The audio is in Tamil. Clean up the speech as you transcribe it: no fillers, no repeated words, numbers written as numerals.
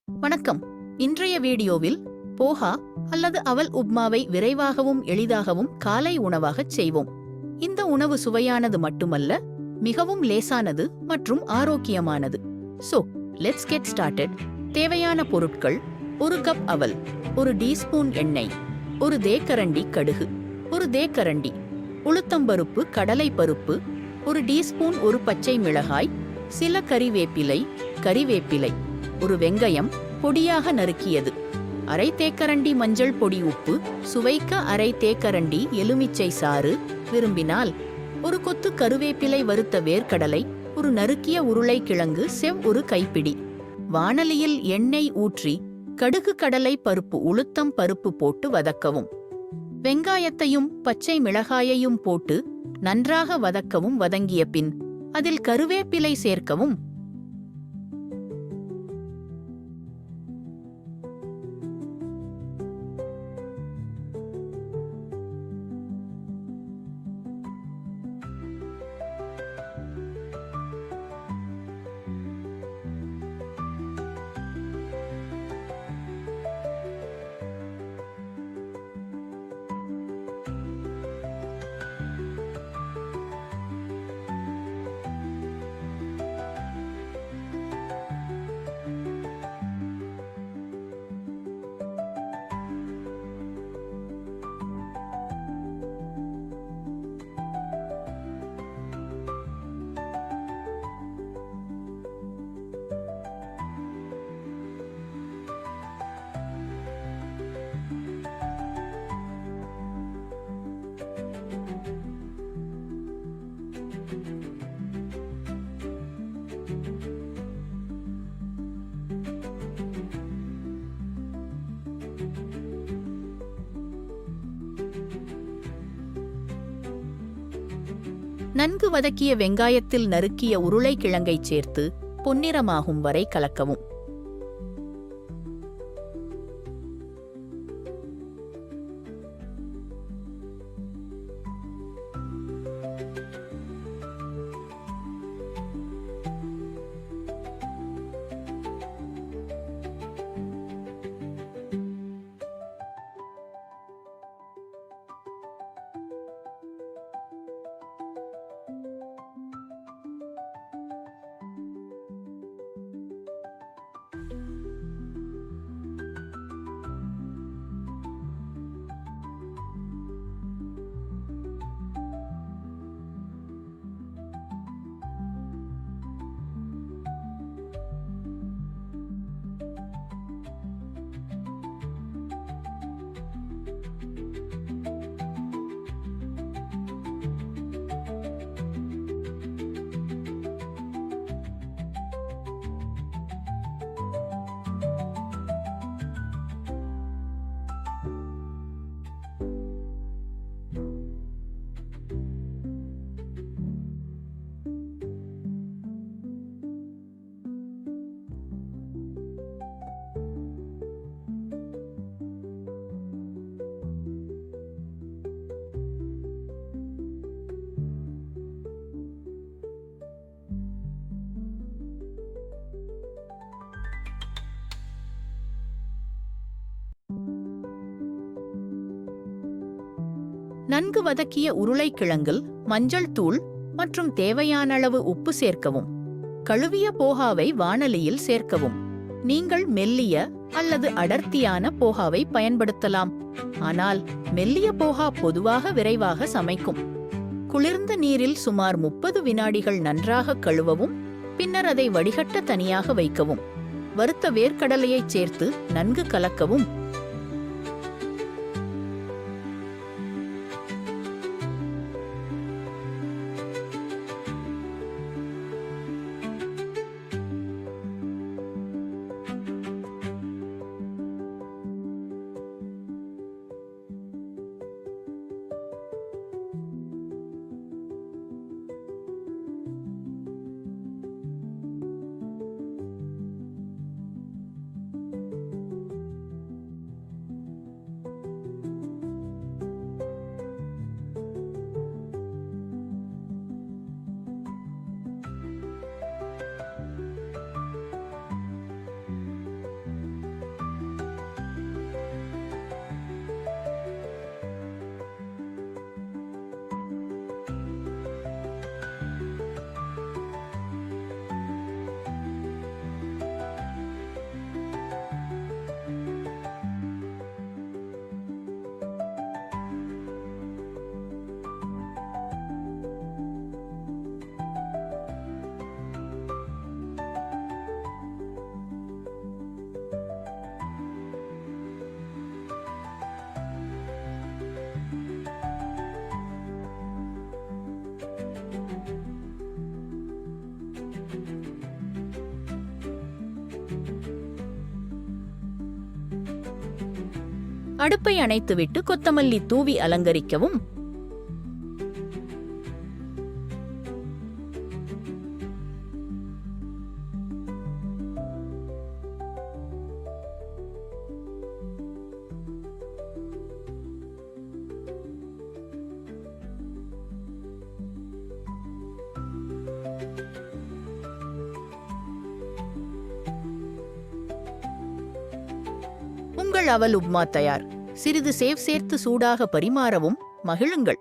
வணக்கம். இன்றைய வீடியோவில் போஹா அல்லது அவல் உப்மாவை விரைவாகவும் எளிதாகவும் காலை உணவாகச் செய்வோம். இந்த உணவு சுவையானது மட்டுமல்ல, மிகவும் லேசானது மற்றும் ஆரோக்கியமானது. So let's get started. தேவையான பொருட்கள்: 1 கப் அவல், 1 டீஸ்பூன் எண்ணெய், 1 தேக்கரண்டி கடுகு, 1 தேக்கரண்டி உளுத்தம்பருப்பு, கடலை பருப்பு, 1 டீஸ்பூன் 1 பச்சை மிளகாய், சில கறிவேப்பிலை, 1 வெங்காயம் பொடியாக நறுக்கியது, அரை தேக்கரண்டி மஞ்சள் பொடி, உப்பு, சுவைக்க அரை தேக்கரண்டி எலுமிச்சை சாறு, விரும்பினால் 1 கொத்து கருவேப்பிலை, வறுத்த வேர்க்கடலை, 1 நறுக்கிய உருளைக்கிழங்கு, செவ் 1 கைப்பிடி. வாணலியில் எண்ணெய் ஊற்றி கடுகு, கடலை பருப்பு, உளுத்தம் பருப்பு போட்டு வதக்கவும். வெங்காயத்தையும் பச்சை மிளகாயையும் போட்டு நன்றாக வதக்கவும். வதங்கிய பின் அதில் கருவேப்பிலை சேர்க்கவும். நன்கு வதக்கிய வெங்காயத்தில் நறுக்கிய உருளைக்கிழங்கைச் சேர்த்து பொன்னிறமாகும் வரை கலக்கவும். நன்கு வதக்கிய உருளைக்கிழங்கில் மஞ்சள் தூள் மற்றும் தேவையான அளவு உப்பு சேர்க்கவும். கழுவிய போஹாவை வாணலியில் சேர்க்கவும். நீங்கள் மெல்லிய அல்லது அடர்த்தியான போஹாவை பயன்படுத்தலாம், ஆனால் மெல்லிய போஹா பொதுவாக விரைவாக சமைக்கும். குளிர்ந்த நீரில் சுமார் 30 வினாடிகள் நன்றாக கழுவவும். பின்னர் அதை வடிகட்ட தனியாக வைக்கவும். வறுத்த வேர்க்கடலையைச் சேர்த்து நன்கு கலக்கவும். அடுப்பை அணைத்துவிட்டு கொத்தமல்லி தூவி அலங்கரிக்கவும். உங்கள் அவல் உப்மா தயார். சிறிது சேவ் சேர்த்து சூடாக பரிமாறவும். மகிழுங்கள்.